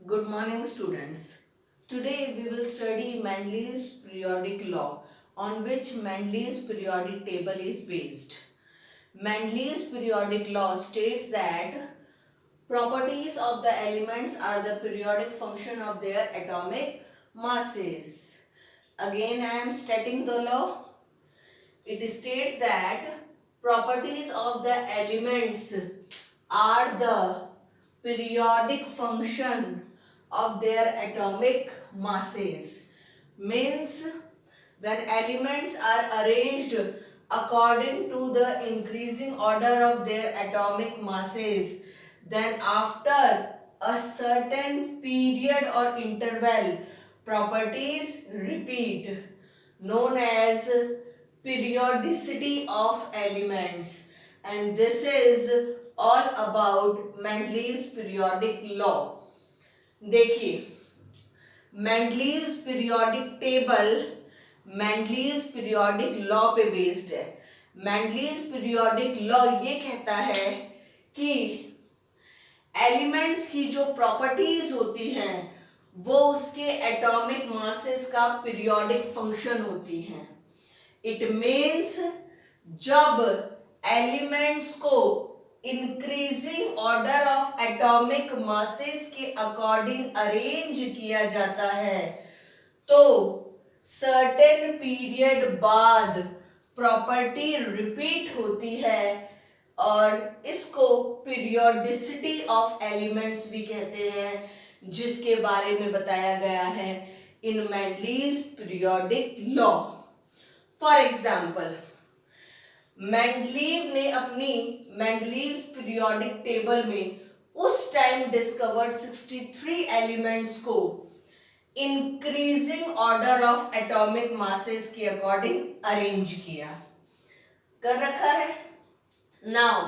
Good morning, students. Today we will study Mendel's periodic law, on which Mendel's periodic table is based. Mendel's periodic law states that properties of the elements are the periodic function of their atomic masses. Again, I am stating the law. It states that properties of the elements are the periodic function of their atomic masses. Means when elements are arranged according to the increasing order of their atomic masses, then after a certain period or interval, properties repeat, known as periodicity of elements. And this is all about Mendel's periodic law. देखिए, Mendeleev's periodic table Mendeleev's periodic law पे based है. Mendeleev's periodic law ये कहता है कि elements की जो properties होती हैं वो उसके एटॉमिक मासेस का पीरियोडिक फंक्शन होती हैं. इट मीन्स जब एलिमेंट्स को increasing order of atomic masses के अकॉर्डिंग अरेंज किया जाता है तो सर्टेन पीरियड बाद प्रॉपर्टी रिपीट होती है और इसको पीरियोडिसिटी ऑफ एलिमेंट्स भी कहते हैं, जिसके बारे में बताया गया है in Mendeleev's periodic law. For example, Mendeleev ने अपनी मेंडलीव्स पीरियोडिक टेबल में उस टाइम डिस्कवर्ड 63 एलिमेंट्स को increasing order of atomic masses के अकॉर्डिंग अरेंज किया, कर रखा है. नाउ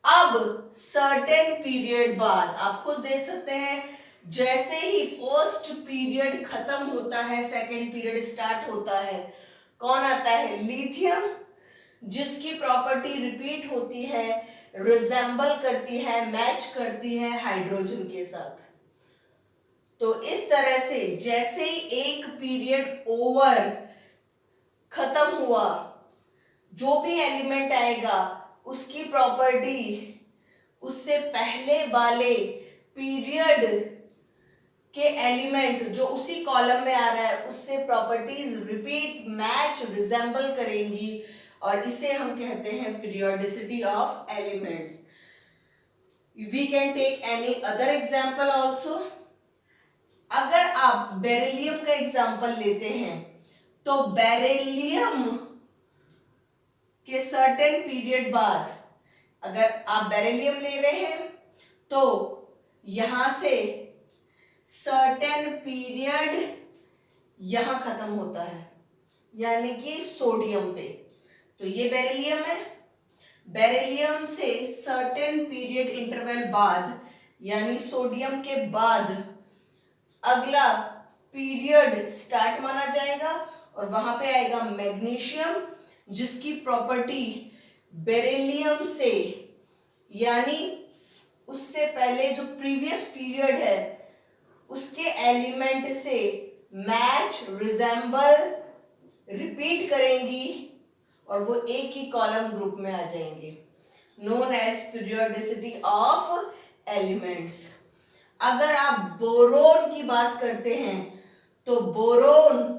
अब सर्टेन पीरियड बाद आप खुद देख सकते हैं, जैसे ही फर्स्ट पीरियड खत्म होता है सेकेंड पीरियड स्टार्ट होता है. कौन आता है? लिथियम, जिसकी प्रॉपर्टी रिपीट होती है, रिजेंबल करती है, मैच करती है हाइड्रोजन के साथ. तो इस तरह से जैसे ही एक पीरियड ओवर खत्म हुआ, जो भी एलिमेंट आएगा उसकी प्रॉपर्टी उससे पहले वाले पीरियड के एलिमेंट जो उसी कॉलम में आ रहा है उससे प्रॉपर्टीज रिपीट, मैच, रिजेंबल करेंगी और इसे हम कहते हैं periodicity of elements. We can take any other example also. अगर आप बेरिलियम का एग्जाम्पल लेते हैं तो बेरिलियम के सर्टेन पीरियड बाद अगर आप बेरिलियम ले रहे हैं तो यहां से सर्टेन पीरियड यहां खत्म होता है, यानी कि सोडियम पे. तो ये बेरिलियम है. बेरिलियम से सर्टेन पीरियड इंटरवल बाद यानी सोडियम के बाद अगला पीरियड स्टार्ट माना जाएगा और वहां पे आएगा मैग्नीशियम, जिसकी प्रॉपर्टी बेरिलियम से यानी उससे पहले जो प्रीवियस पीरियड है उसके एलिमेंट से मैच, रिजेंबल, रिपीट करेंगी और वो एक ही कॉलम ग्रुप में आ जाएंगे, known as periodicity of elements. अगर आप बोरोन की बात करते हैं तो बोरोन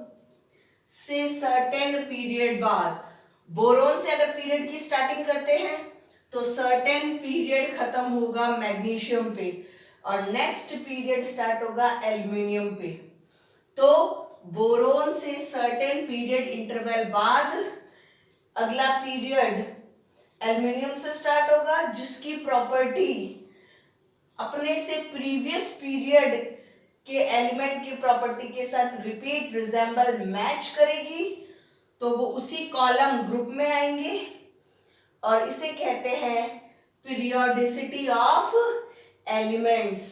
से सर्टेन पीरियड बाद, बोरोन से अगर पीरियड की स्टार्टिंग करते हैं तो सर्टेन पीरियड खत्म होगा मैग्नीशियम पे और नेक्स्ट पीरियड स्टार्ट होगा एल्युमिनियम पे. तो बोरोन से सर्टेन पीरियड इंटरवल बाद अगला पीरियड एल्युमिनियम से स्टार्ट होगा, जिसकी प्रॉपर्टी अपने से प्रीवियस पीरियड के एलिमेंट की प्रॉपर्टी के साथ रिपीट, रिजेंबल, मैच करेगी तो वो उसी कॉलम ग्रुप में आएंगे और इसे कहते हैं पीरियोडिसिटी ऑफ एलिमेंट्स,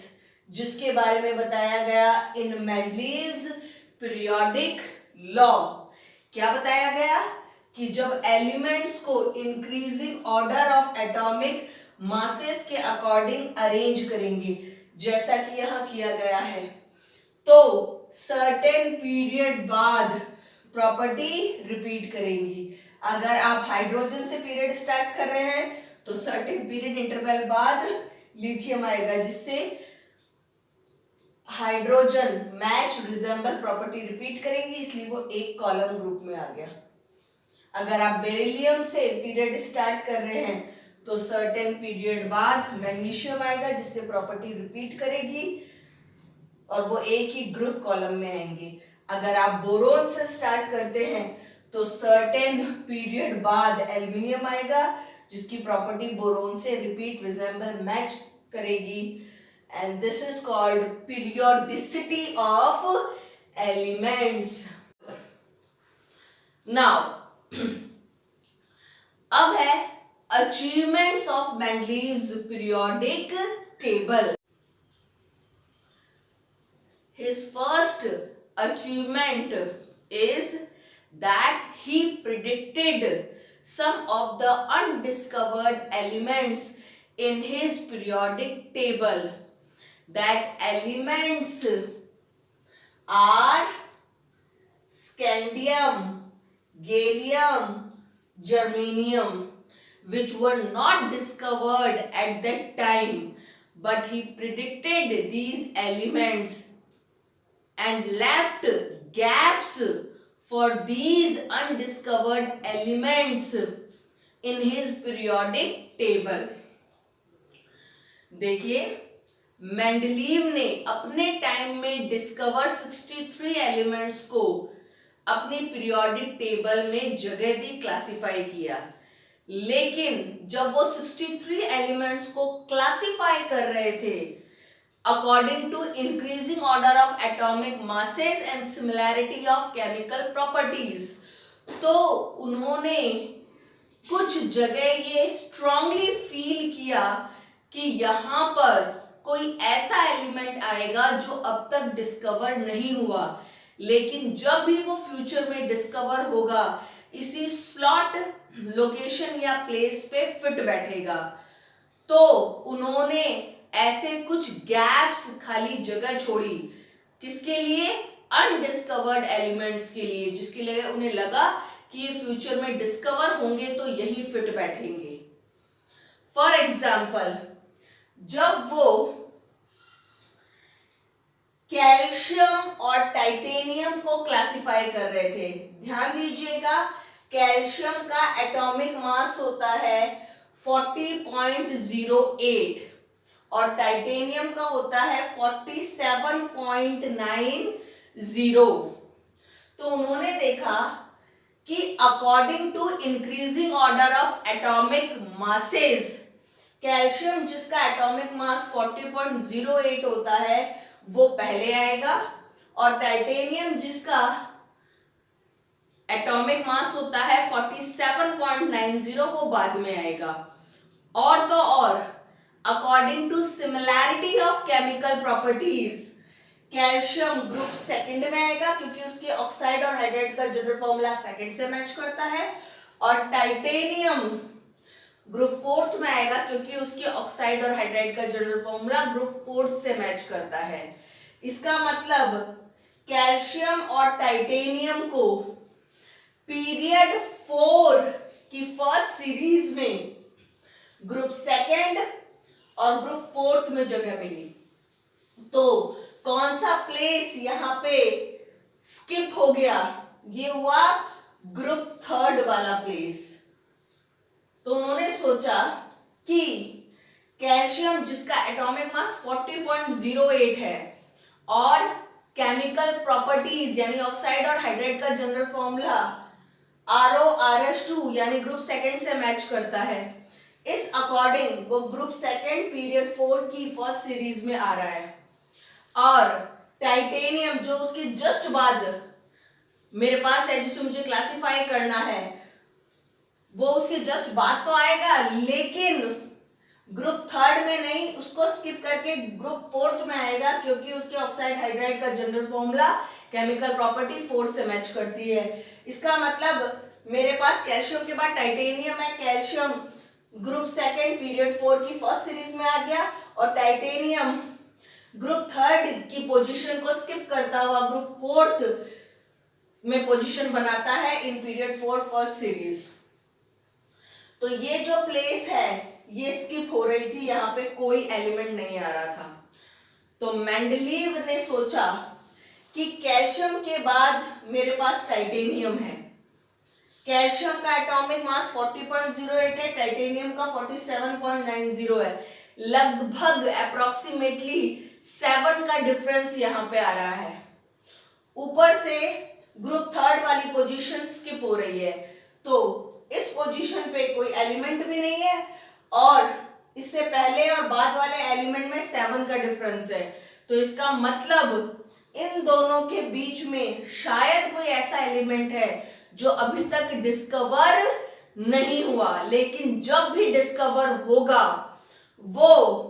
जिसके बारे में बताया गया इन मेंडलीज पीरियोडिक लॉ. क्या बताया गया कि जब एलिमेंट्स को increasing order of atomic masses के अकॉर्डिंग अरेंज करेंगे, जैसा कि यहाँ किया गया है। तो सर्टेन पीरियड बाद प्रॉपर्टी रिपीट करेंगी। अगर आप हाइड्रोजन से पीरियड स्टार्ट कर रहे हैं तो सर्टेन पीरियड इंटरवल बाद लिथियम आएगा, जिससे hydrogen match resemble property repeat करेंगी, इसलिए वो एक कॉलम ग्रुप में आ गया। अगर आप बेरिलियम से पीरियड स्टार्ट कर रहे हैं तो सर्टेन पीरियड बाद मैग्नीशियम आएगा, जिससे प्रॉपर्टी रिपीट करेगी और वो एक ही ग्रुप कॉलम में आएंगे। अगर आप बोरोन से स्टार्ट करते हैं तो सर्टेन पीरियड बाद एल्युमिनियम आएगा, जिसकी प्रॉपर्टी बोरोन से रिपीट रिजेंबल मैच करेगी, and this is called periodicity of elements. Now अब है achievements of Mendeleev's periodic table. His first achievement is that he predicted some of the undiscovered elements in his periodic table. That elements are scandium, gallium, germanium, which were not discovered at that time, but he predicted these elements and left gaps for these undiscovered elements in his periodic table. देखिए, Mendeleev ने अपने time में discover 63 elements को अपनी periodic table में जगह दी, classify किया। लेकिन जब वो 63 एलिमेंट्स को क्लासिफाई कर रहे थे according to increasing order of atomic masses and similarity of chemical properties, तो उन्होंने कुछ जगह ये स्ट्रांगली फील किया कि यहाँ पर कोई ऐसा एलिमेंट आएगा जो अब तक डिस्कवर नहीं हुआ, लेकिन जब भी वो फ्यूचर में डिस्कवर होगा इसी स्लॉट, लोकेशन या प्लेस पे फिट बैठेगा। तो उन्होंने ऐसे कुछ गैप्स, खाली जगह छोड़ी, किसके लिए? अनडिस्कवर्ड एलिमेंट्स के लिए, जिसके लिए उन्हें लगा कि ये फ्यूचर में डिस्कवर होंगे तो यही फिट बैठेंगे। फॉर एग्जाम्पल, जब वो कैल्शियम और टाइटेनियम को क्लासिफाई कर रहे थे, ध्यान दीजिएगा, कैल्शियम का एटॉमिक मास होता है 40.08 और टाइटेनियम का होता है 47.90। तो उन्होंने देखा कि according to increasing order of atomic masses, calcium जिसका एटॉमिक मास 40.08 होता है वो पहले आएगा, और टाइटेनियम जिसका एटॉमिक मास होता है 47.90 वो बाद में आएगा। और तो और according to similarity of chemical properties, calcium group second में आएगा क्योंकि उसके ऑक्साइड और हाइड्राइड का जनरल फॉर्मूला सेकंड से मैच करता है, और टाइटेनियम ग्रुप फोर्थ में आएगा क्योंकि उसके ऑक्साइड और हाइड्राइड का जनरल फॉर्मूला ग्रुप फोर्थ से मैच करता है। इसका मतलब कैल्शियम और टाइटेनियम को पीरियड 4 की फर्स्ट सीरीज में ग्रुप सेकंड और ग्रुप फोर्थ में जगह मिली। तो कौन सा प्लेस यहाँ पे स्किप हो गया? ये हुआ ग्रुप थर्ड वाला प्लेस। तो उन्होंने सोचा कि कैल्शियम जिसका एटॉमिक मास 40.08 है और केमिकल प्रॉपर्टीज यानी ऑक्साइड और हाइड्राइड का जनरल फॉर्मूला RORH2 यानी ग्रुप सेकंड से मैच करता है, इस अकॉर्डिंग वो ग्रुप सेकंड पीरियड 4 की फर्स्ट सीरीज में आ रहा है। और टाइटेनियम जो उसके जस्ट बाद मेरे पास है जिसे मुझे क्लासिफाई करना है, वो उसके जस्ट बाद तो आएगा लेकिन ग्रुप थर्ड में नहीं, उसको स्किप करके ग्रुप फोर्थ में आएगा क्योंकि उसके ऑक्साइड हाइड्राइड का जनरल फॉर्मूला केमिकल प्रॉपर्टी 4 से मैच करती है। इसका मतलब मेरे पास कैल्शियम के बाद टाइटेनियम है, कैल्शियम ग्रुप सेकंड पीरियड 4 की फर्स्ट सीरीज में आ गया और टाइटेनियम ग्रुप थर्ड की पोजीशन को स्किप करता हुआ ग्रुप फोर्थ में पोजीशन बनाता है इन पीरियड 4 फर्स्ट सीरीज। तो ये जो प्लेस है ये स्किप हो रही थी, यहाँ पे कोई एलिमेंट नहीं आ रहा था। तो मेंडलीव ने सोचा कि कैल्शियम के बाद मेरे पास टाइटेनियम है। कैल्शियम का एटॉमिक मास 40.08 है, टाइटेनियम का 47.90 है। लगभग अप्रोक्सीमेटली 7 का डिफरेंस यहाँ पे आ रहा है। ऊपर से ग्रुप थर्ड वाली पोजीशन स्किप हो रही है, तो इस पोजीशन पे कोई एलिमेंट भी नहीं है और इससे पहले और बाद वाले एलिमेंट में 7 का डिफरेंस है। तो इसका मतलब इन दोनों के बीच में शायद कोई ऐसा एलिमेंट है जो अभी तक डिस्कवर नहीं हुआ, लेकिन जब भी डिस्कवर होगा वो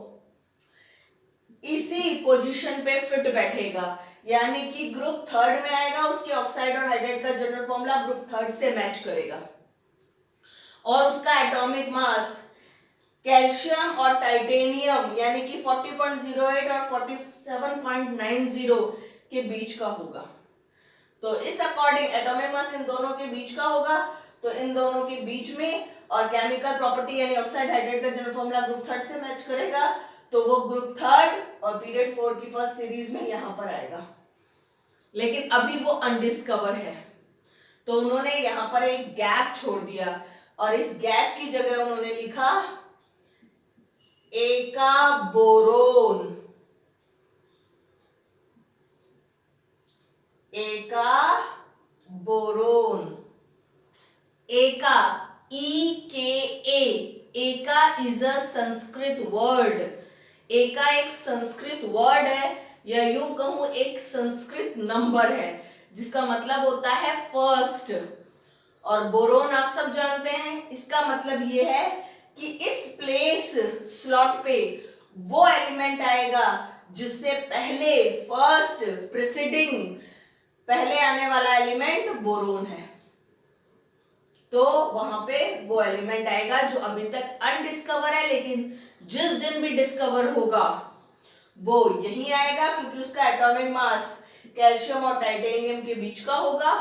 इसी पोजीशन पे फिट बैठेगा, यानी कि ग्रुप थर्ड में आएगा, उसके ऑक्साइड और हाइड्राइड का जनरल फॉर्मूला ग्रुप थर्ड से मैच करेगा और उसका एटॉमिक मास कैल्शियम और टाइटेनियम यानी कि 40.08 और 47.90 के बीच का होगा। तो इस अकॉर्डिंग एटॉमिक मास इन दोनों के बीच का होगा, तो इन दोनों के बीच में और केमिकल प्रॉपर्टी यानी ऑक्साइड हाइड्राइड का जनरल फॉर्मूला ग्रुप थर्ड से मैच करेगा, तो वो ग्रुप थर्ड और पीरियड 4 की फर्स्ट सीरीज में यहां पर आएगा। लेकिन अभी वो अनडिस्कवर है, तो उन्होंने यहां पर एक गैप छोड़ दिया और इस गैप की जगह उन्होंने लिखा एका बोरोन। एका बोरोन, एका E-K-A, एका इज अ संस्कृत वर्ड। एका एक संस्कृत वर्ड है या यूं कहूं एक संस्कृत नंबर है जिसका मतलब होता है फर्स्ट। और बोरोन आप सब जानते हैं, इसका मतलब ये है कि इस प्लेस स्लॉट पे वो एलिमेंट आएगा जिससे पहले फर्स्ट प्रीसीडिंग पहले आने वाला एलिमेंट बोरोन है। तो वहां पे वो एलिमेंट आएगा जो अभी तक अनडिस्कवर है, लेकिन जिस दिन भी डिस्कवर होगा वो यही आएगा, क्योंकि उसका एटॉमिक मास कैल्शियम और टाइटेनियम के बीच का होगा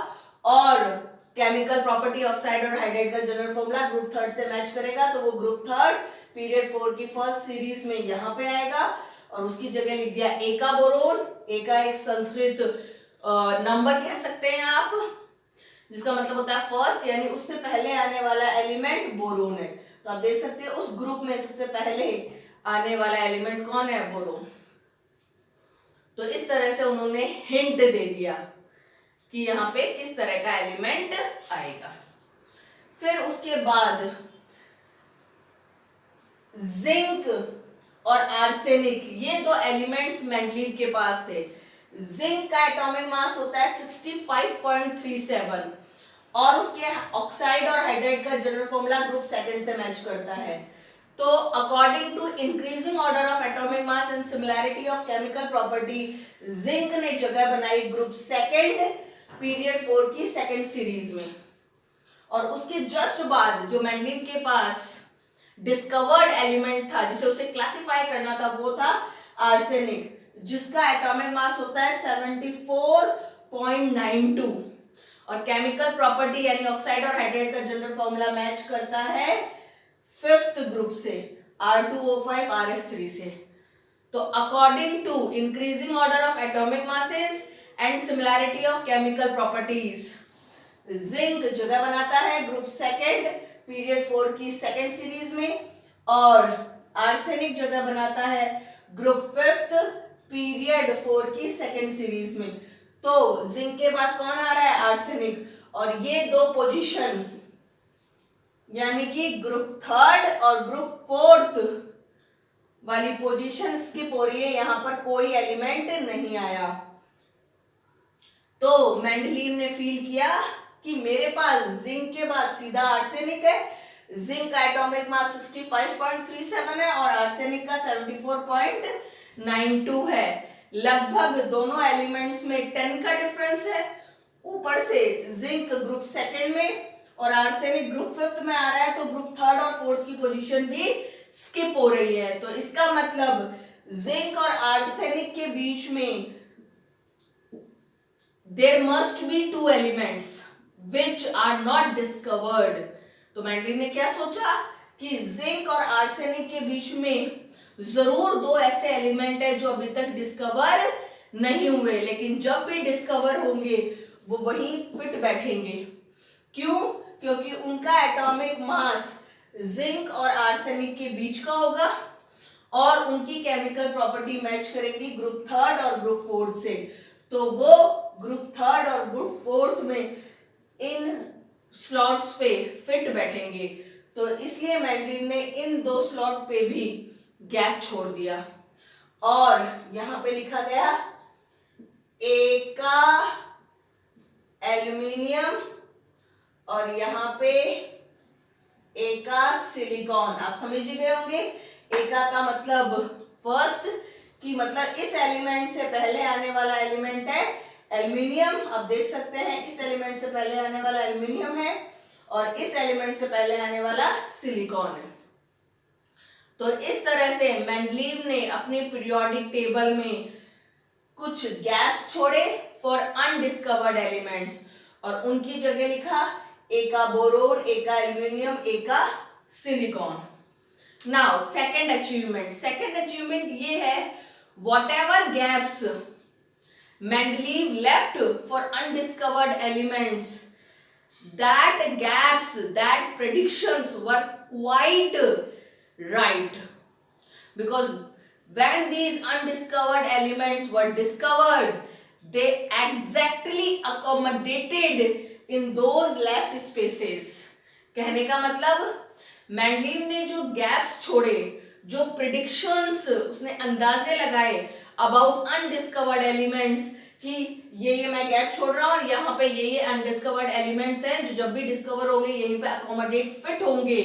और केमिकल प्रॉपर्टी ऑक्साइड और हाइड्राइड का जनरल फॉर्मूला ग्रुप थर्ड से मैच करेगा, तो वो ग्रुप थर्ड पीरियड 4 की फर्स्ट सीरीज में यहां पे आएगा और उसकी जगह लिख दिया एका बोरोन। एका एक संस्कृत नंबर कह सकते हैं आप, जिसका मतलब होता है फर्स्ट, यानी उससे पहले आने वाला एलिमेंट बोरोन है। तो आप देख सकते हैं उस ग्रुप में सबसे पहले आने वाला एलिमेंट कौन है, बोरोन। तो इस तरह से उन्होंने हिंट दे दिया कि यहाँ पे किस तरह का एलिमेंट आएगा। फिर उसके बाद जिंक और आर्सेनिक, ये दो एलिमेंट्स मेंडलीव के पास थे। जिंक का एटॉमिक मास होता है 65.37 और उसके ऑक्साइड और हाइड्राइड का जनरल फॉर्मूला ग्रुप सेकंड से मैच करता है। तो according to increasing order of atomic mass and similarity of chemical property, zinc ने जगह बनाई ग्रुप सेकंड पीरियड 4 की सेकंड सीरीज में। और उसके जस्ट बाद जो मेंडलीव के पास डिस्कवर्ड एलिमेंट था जिसे उसे क्लासिफाई करना था, वो था आर्सेनिक, जिसका एटॉमिक मास होता है 74.92 और केमिकल प्रॉपर्टी यानी ऑक्साइड और हाइड्राइड का जनरल फॉर्मूला मैच करता है फिफ्थ ग्रुप से R2O5 RS3 से। तो according to increasing order of atomic masses and similarity of chemical properties, zinc जगह बनाता है ग्रुप सेकंड पीरियड 4 की सेकंड सीरीज में और आर्सेनिक जगह बनाता है ग्रुप फिफ्थ पीरियड 4 की सेकंड सीरीज में। तो जिंक के बाद कौन आ रहा है, आर्सेनिक, और ये दो पोजीशन यानी कि ग्रुप थर्ड और ग्रुप फोर्थ वाली पोजीशन स्किप हो रही है, यहां पर कोई एलिमेंट नहीं आया। तो मेंडलीव ने फील किया कि मेरे पास जिंक के बाद सीधा आर्सेनिक है। जिंक का एटॉमिक मास 65.37 है और आर्सेनिक का 74.92 है। लगभग दोनों एलिमेंट्स में 10 का डिफरेंस है। ऊपर से जिंक ग्रुप सेकंड में और आर्सेनिक ग्रुप फिफ्थ में आ रहा है, तो ग्रुप थर्ड और फोर्थ की पोजीशन भी स्किप हो रही है। तो इसका मतलब जिंक और आर्सेनिक के बीच में there must be two elements which are not discovered. तो मेंडलीव ने क्या सोचा कि जिंक और आर्सेनिक के बीच में जरूर दो ऐसे एलिमेंट है जो अभी तक डिस्कवर नहीं हुए, लेकिन जब भी डिस्कवर होंगे वो वहीं फिट बैठेंगे। क्यों? क्योंकि उनका एटॉमिक मास जिंक और आर्सेनिक के बीच का होगा और उनकी केमिकल प्रॉपर्टी मैच करेंगी ग्रुप थर्ड और ग्रुप फोर्थ से। तो वो ग्रुप थर्ड और ग्रुप फोर्थ में इन स्लॉट्स पे फिट बैठेंगे। तो इसलिए मेंडलीव ने इन दो स्लॉट पे भी गैप छोड़ दिया और यहां पे लिखा गया ए का एल्यूमिनियम और यहां पे ए का सिलिकॉन। आप समझ ही गए होंगे एका का मतलब फर्स्ट कि मतलब इस एलिमेंट से पहले आने वाला एलिमेंट है एल्यूमिनियम। आप देख सकते हैं इस एलिमेंट से पहले आने वाला एल्यूमिनियम है और इस एलिमेंट से पहले आने वाला सिलिकॉन है। तो इस तरह से मेंडलीव ने अपने पीरियोडिक टेबल में कुछ गैप्स छोड़े फॉर अनडिस्कवर्ड एलिमेंट्स और उनकी जगह लिखा ए का बोरोन, ए का एल्यूमिनियम, ए का सिलिकॉन। नाउ सेकंड अचीवमेंट ये है whatever gaps Mendeleev left for undiscovered elements, that gaps, that predictions were quite right, because when these undiscovered elements were discovered they exactly accommodated in those left spaces। कहने का मतलब Mendeleev ने जो gaps छोड़े, जो predictions उसने अंदाजे लगाए अबाउट अनडिस्कवर्ड एलिमेंट्स कि ये मैं गैप छोड़ रहा हूं और यहाँ पे ये अनडिस्कवर्ड एलिमेंट्स हैं जो जब भी डिस्कवर होंगे यहीं पे अकोमोडेट फिट होंगे।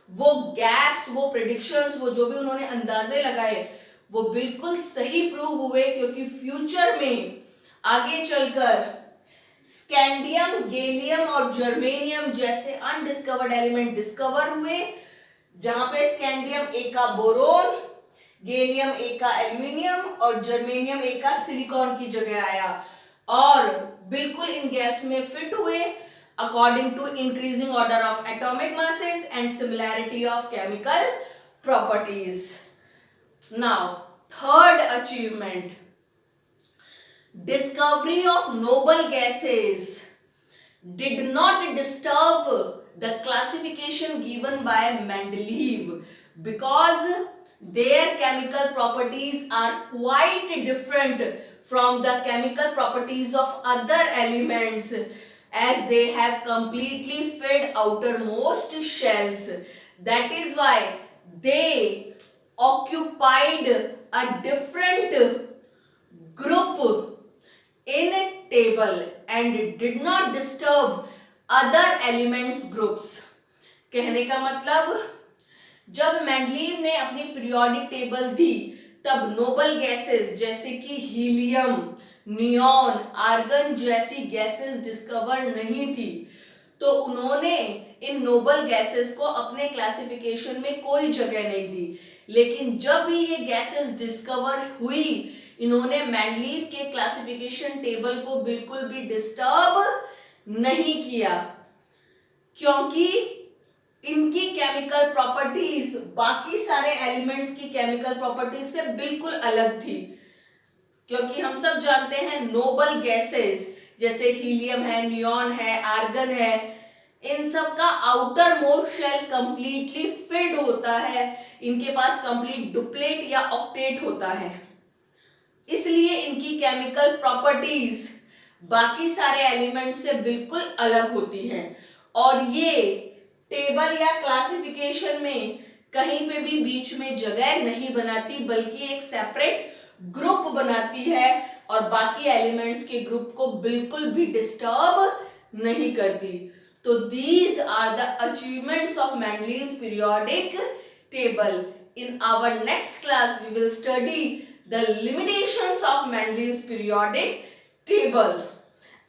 वो गैप्स, वो प्रिडिक्शंस, वो जो भी उन्होंने अंदाजे लगाए वो बिल्कुल सही प्रूव हुए, क्योंकि फ्यूचर में आगे चलकर स्कैंडियम, गैलियम और जर्मेनियम जैसे अनडिस्कवर्ड एलिमेंट डिस्कवर हुए, जहां पे स्कैंडियम ए का बोरोन, गैलियम ए का एल्यूमिनियम और जर्मेनियम ए का सिलिकॉन की जगह आया और बिल्कुल इन गैप्स में फिट हुए according to increasing order of atomic masses and similarity of chemical properties. Now third achievement, discovery of noble gases did not disturb the classification given by Mendeleev because their chemical properties are quite different from the chemical properties of other elements, as they have completely filled outermost shells. That is why they occupied a different group in a table and did not disturb other elements groups। कहने का मतलब जब Mendeleev ने अपनी periodic table दी तब Nobel gases जैसे कि helium, neon, argon जैसी गैसेस डिस्कवर नहीं थी, तो उन्होंने इन नोबल गैसेस को अपने क्लासिफिकेशन में कोई जगह नहीं दी। लेकिन जब भी ये गैसेस डिस्कवर हुई इन्होंने मेंडलीव के क्लासिफिकेशन टेबल को बिल्कुल भी डिस्टर्ब नहीं किया, क्योंकि इनकी केमिकल प्रॉपर्टीज बाकी सारे एलिमेंट्स की केमिकल प्रॉपर्टीज से बिल्कुल अलग थी। क्योंकि हम सब जानते हैं नोबल गैसेस जैसे हीलियम है, नियॉन है, आर्गन है, इन सब का outermost shell completely filled होता है, इनके पास कंप्लीट डुप्लेट या ऑक्टेट होता है, इसलिए इनकी केमिकल प्रॉपर्टीज बाकी सारे एलिमेंट से बिल्कुल अलग होती हैं और ये टेबल या क्लासिफिकेशन में कहीं पे भी बीच में जगह नहीं बनाती, बल्कि एक सेपरेट ग्रुप बनाती है और बाकी एलिमेंट्स के ग्रुप को बिल्कुल भी डिस्टर्ब नहीं करती। तो these are the achievements of Mendeleev's periodic table. In our next class we will study the limitations of Mendeleev's periodic table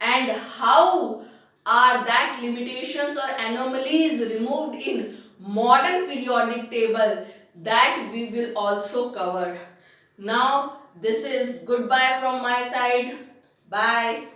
and how are that limitations or anomalies removed in modern periodic table, that we will also cover. Now this is goodbye from my side. Bye.